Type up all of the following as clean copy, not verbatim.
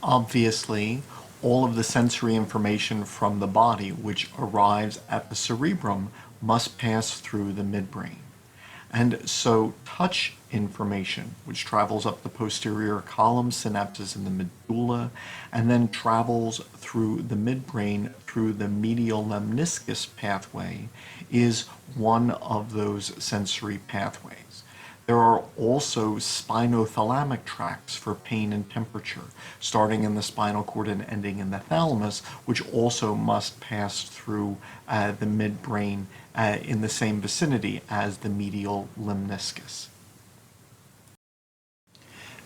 Obviously, all of the sensory information from the body which arrives at the cerebrum must pass through the midbrain. And so touch information, which travels up the posterior column synapses in the medulla, and then travels through the midbrain through the medial lemniscus pathway, is one of those sensory pathways. There are also spinothalamic tracts for pain and temperature, starting in the spinal cord and ending in the thalamus, which also must pass through the midbrain in the same vicinity as the medial lemniscus.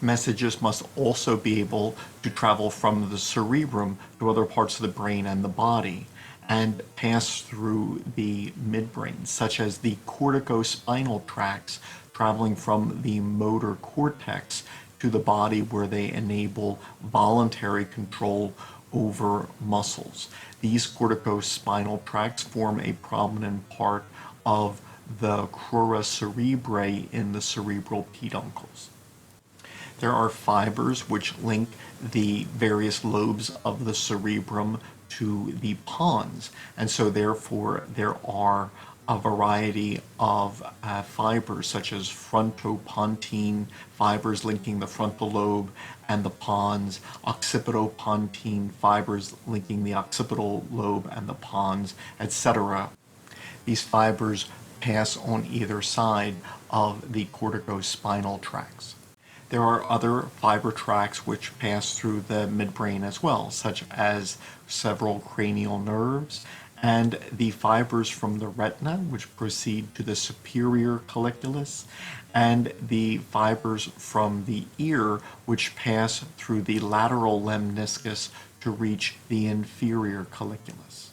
Messages must also be able to travel from the cerebrum to other parts of the brain and the body and pass through the midbrain, such as the corticospinal tracts traveling from the motor cortex to the body where they enable voluntary control over muscles. These corticospinal tracts form a prominent part of the crura cerebrae in the cerebral peduncles. There are fibers which link the various lobes of the cerebrum to the pons, and so therefore there are a variety of fibers such as frontopontine fibers linking the frontal lobe and the pons, occipitopontine fibers linking the occipital lobe and the pons, etc. These fibers pass on either side of the corticospinal tracts. There are other fiber tracts which pass through the midbrain as well, such as several cranial nerves and the fibers from the retina, which proceed to the superior colliculus, and the fibers from the ear, which pass through the lateral lemniscus to reach the inferior colliculus.